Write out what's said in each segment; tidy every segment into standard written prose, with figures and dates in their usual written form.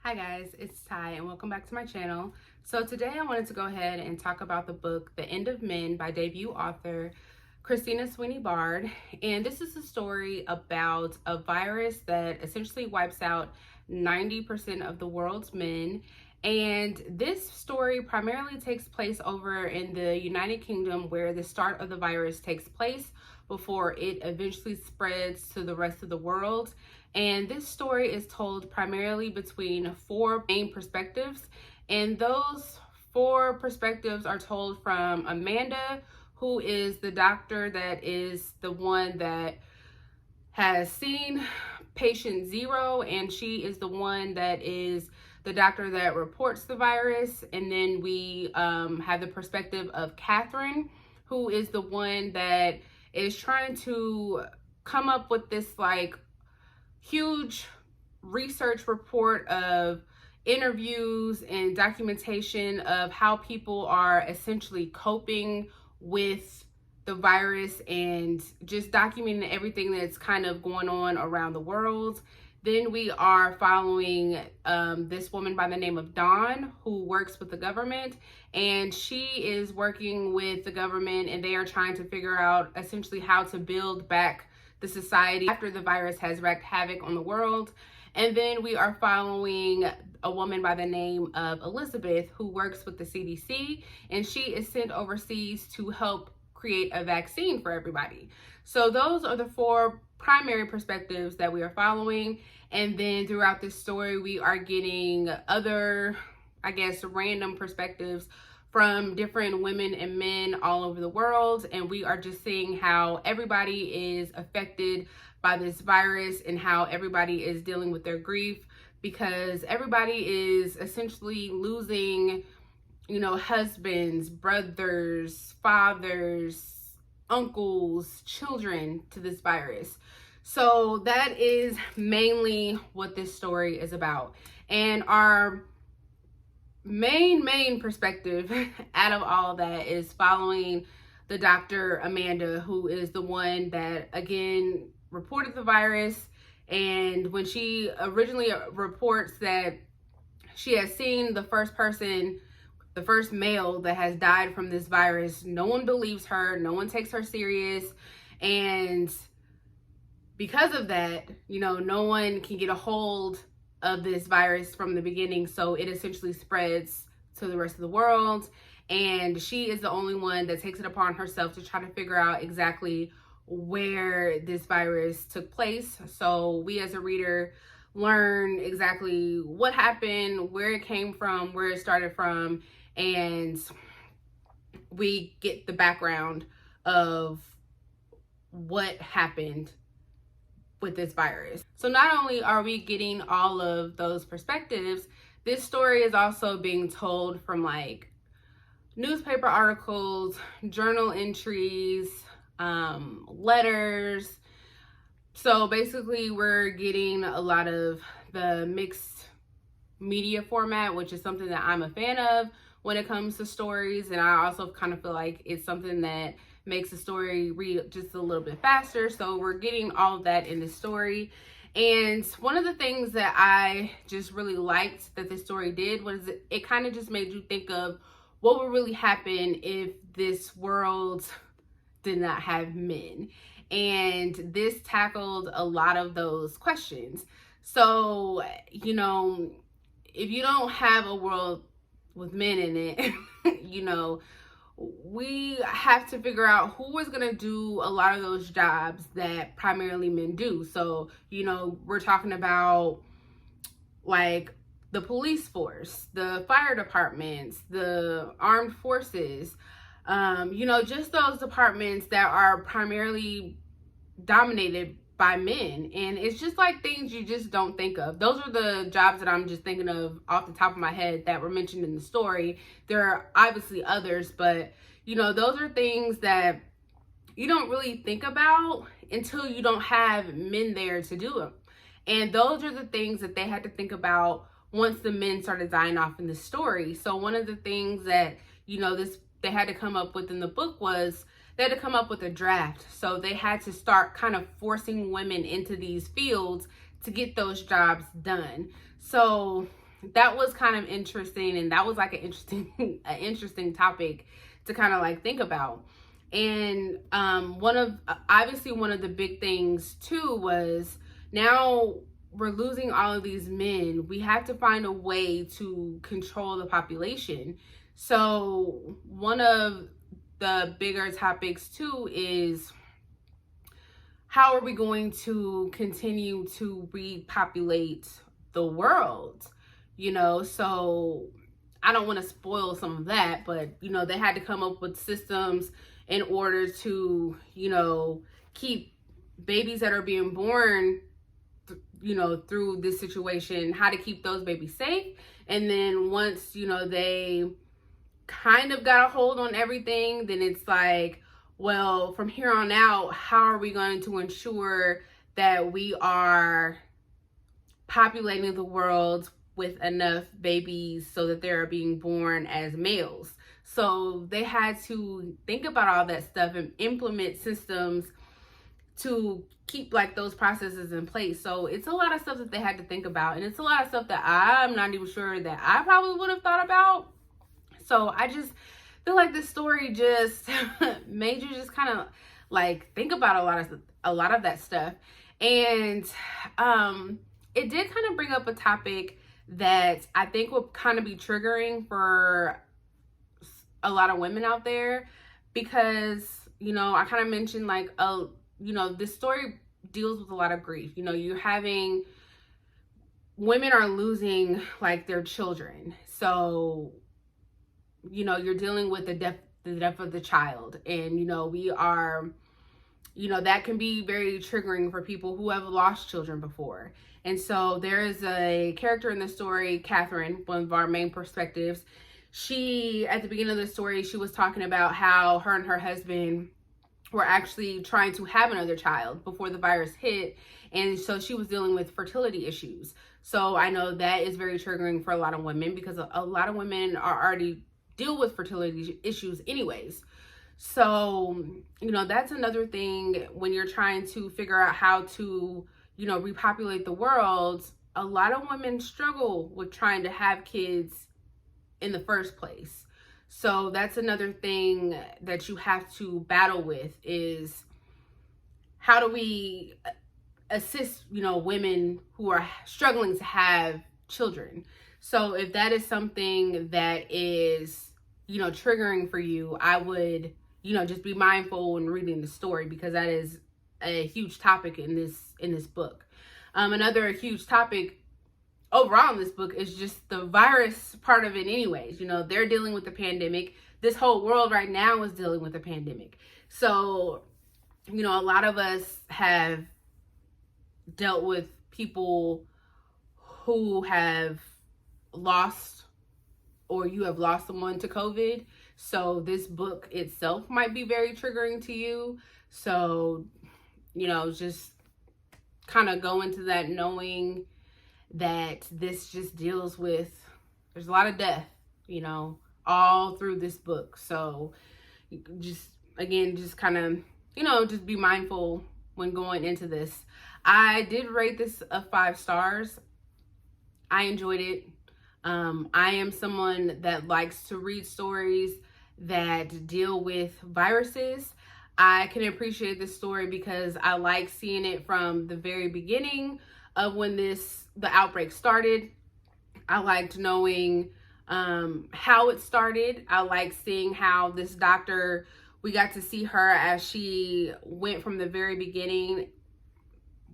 Hi guys, it's Ty and welcome back to my channel. So today I wanted to go ahead and talk about the book The End of Men by debut author Christina Sweeney-Baird. And this is a story about a virus that essentially wipes out 90% of the world's men. And this story primarily takes place over in the United Kingdom, where the start of the virus takes place before it eventually spreads to the rest of the world. And this story is told primarily between four main perspectives. And those four perspectives are told from Amanda, who is the doctor that is the one that has seen patient 0. And she is the one that is the doctor that reports the virus. And then we have the perspective of Catherine, who is the one that is trying to come up with this huge research report of interviews and documentation of how people are essentially coping with the virus and just documenting everything that's kind of going on around the world. Then we are following this woman by the name of Dawn, who works with the government, and she is working with the government, and they are trying to figure out essentially how to build back the society after the virus has wreaked havoc on the world. And then we are following a woman by the name of Elizabeth, who works with the CDC, and she is sent overseas to help create a vaccine for everybody. So those are the four primary perspectives that we are following. And then throughout this story, we are getting other, random perspectives from different women and men all over the world. And we are just seeing how everybody is affected by this virus and how everybody is dealing with their grief, because everybody is essentially losing, husbands, brothers, fathers, uncles, children to this virus. So that is mainly what this story is about. And our main perspective out of all of that is following the doctor Amanda, who is the one that again reported the virus. And when she originally reports that she has seen the first male that has died from this virus, no one believes her, no one takes her serious. And because of that, no one can get a hold of this virus from the beginning, so it essentially spreads to the rest of the world. And she is the only one that takes it upon herself to try to figure out exactly where this virus took place. So we as a reader learn exactly what happened, where it came from, where it started from, and we get the background of what happened with this virus. So not only are we getting all of those perspectives, this story is also being told from newspaper articles, journal entries, letters. So basically we're getting a lot of the mixed media format, which is something that I'm a fan of when it comes to stories. And I also kind of feel like it's something that makes the story read just a little bit faster. So we're getting all of that in the story. And one of the things that I just really liked that this story did was it kind of just made you think of what would really happen if this world did not have men. And this tackled a lot of those questions. So, if you don't have a world with men in it, we have to figure out who is going to do a lot of those jobs that primarily men do. So, we're talking about the police force, the fire departments, the armed forces, just those departments that are primarily dominated by men. And it's just things you just don't think of. Those are the jobs that I'm just thinking of off the top of my head that were mentioned in the story. There are obviously others, but those are things that you don't really think about until you don't have men there to do them. And those are the things that they had to think about once the men started dying off in the story. So one of the things that they had to come up with in the book was they had to come up with a draft. So they had to start kind of forcing women into these fields to get those jobs done. So that was kind of interesting, and that was like an interesting topic to kind of like think about. And one of the big things too was, now we're losing all of these men. We have to find a way to control the population. So one of the bigger topics too is, how are we going to continue to repopulate the world? You know, so I don't want to spoil some of that, but, you know, they had to come up with systems in order to, you know, keep babies that are being born, you know, through this situation, how to keep those babies safe. And then once, you know, they kind of got a hold on everything, then it's like, well, from here on out, how are we going to ensure that we are populating the world with enough babies so that they're being born as males? So they had to think about all that stuff and implement systems to keep like those processes in place. So it's a lot of stuff that they had to think about, and it's a lot of stuff that I'm not even sure that I probably would have thought about. So I just feel like this story just made you just kind of like think about a lot of that stuff. And it did kind of bring up a topic that I think will kind of be triggering for a lot of women out there, because, you know, I kind of mentioned like, you know, this story deals with a lot of grief. You know, women are losing like their children. So, you know, you're dealing with the death of the child. And, you know, that can be very triggering for people who have lost children before. And so there is a character in the story, Catherine, one of our main perspectives. She, at the beginning of the story, she was talking about how her and her husband were actually trying to have another child before the virus hit. And so she was dealing with fertility issues. So I know that is very triggering for a lot of women, because a lot of women are already deal with fertility issues anyways. So, you know, that's another thing when you're trying to figure out how to, you know, repopulate the world. A lot of women struggle with trying to have kids in the first place. So that's another thing that you have to battle with, is how do we assist, you know, women who are struggling to have children. So if that is something that is, you know, triggering for you, I would, you know, just be mindful when reading the story, because that is a huge topic in this book. Another huge topic overall in this book is just the virus part of it anyways. You know, they're dealing with the pandemic. This whole world right now is dealing with the pandemic. So, you know, a lot of us have dealt with people who have lost, or you have lost someone to COVID. So this book itself might be very triggering to you. So, you know, just kind of go into that knowing that this just deals with, there's a lot of death, you know, all through this book. So just, again, just kind of, you know, just be mindful when going into this. I did rate this a 5 stars. I enjoyed it. I am someone that likes to read stories that deal with viruses. I can appreciate this story because I like seeing it from the very beginning of when the outbreak started. I liked knowing how it started. I like seeing how this doctor, we got to see her as she went from the very beginning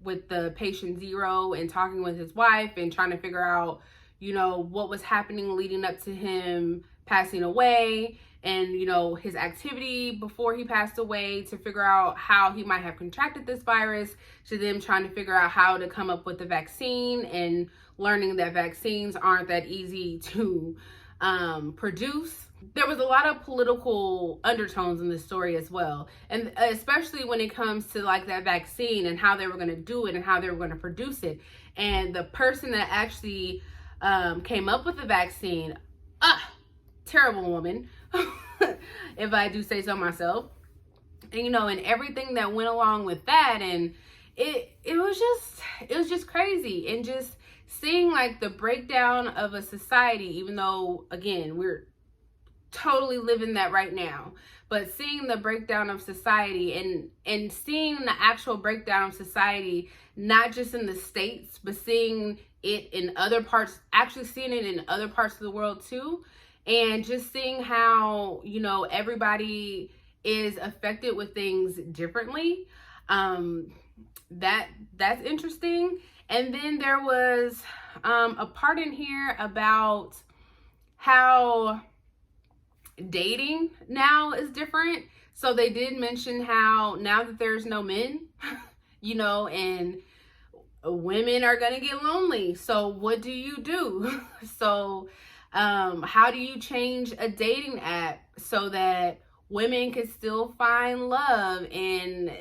with the patient 0 and talking with his wife and trying to figure out, you know, what was happening leading up to him passing away, and, you know, his activity before he passed away to figure out how he might have contracted this virus, to them trying to figure out how to come up with a vaccine, and learning that vaccines aren't that easy to produce. There was a lot of political undertones in this story as well. And especially when it comes to like that vaccine and how they were going to do it and how they were going to produce it. And the person that actually came up with the vaccine, terrible woman, if I do say so myself. And, you know, and everything that went along with that. And it was just crazy. And just seeing like the breakdown of a society, even though again we're totally living that right now, but seeing the breakdown of society and seeing the actual breakdown of society, not just in the States, but seeing it in other parts, actually seeing it in other parts of the world too, and just seeing how, you know, everybody is affected with things differently. That's interesting. And then there was a part in here about how dating now is different. So they did mention how now that there's no men, you know, and women are gonna get lonely. So what do you do? So how do you change a dating app so that women can still find love? And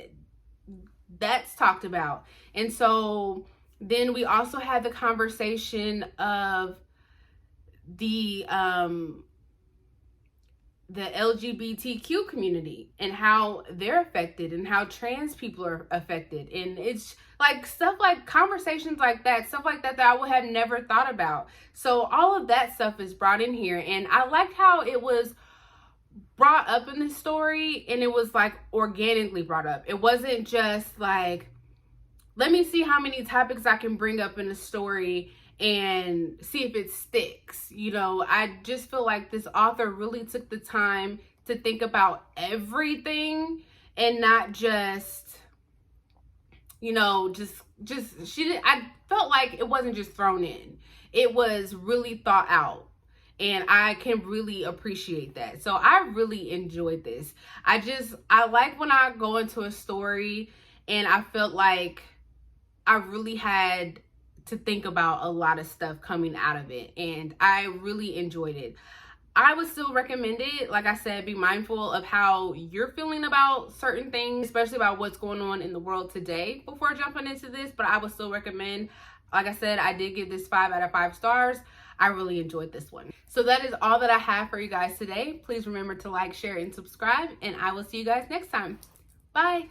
that's talked about. And so then we also had the conversation of the LGBTQ community and how they're affected and how trans people are affected. And it's like stuff like conversations like that, stuff like that I would have never thought about. So all of that stuff is brought in here. And I liked how it was brought up in the story, and it was like organically brought up. It wasn't just like, let me see how many topics I can bring up in the story and see if it sticks. You know, I just feel like this author really took the time to think about everything and not just, you know, I felt like it wasn't just thrown in. It was really thought out. And I can really appreciate that. So I really enjoyed this. I like when I go into a story and I felt like I really had to think about a lot of stuff coming out of it, and I really enjoyed it. I would still recommend it. Like I said, be mindful of how you're feeling about certain things, especially about what's going on in the world today before jumping into this, but I would still recommend. Like I said, I did give this 5 out of 5 stars. I really enjoyed this one. So that is all that I have for you guys today. Please remember to like, share, and subscribe, and I will see you guys next time. Bye.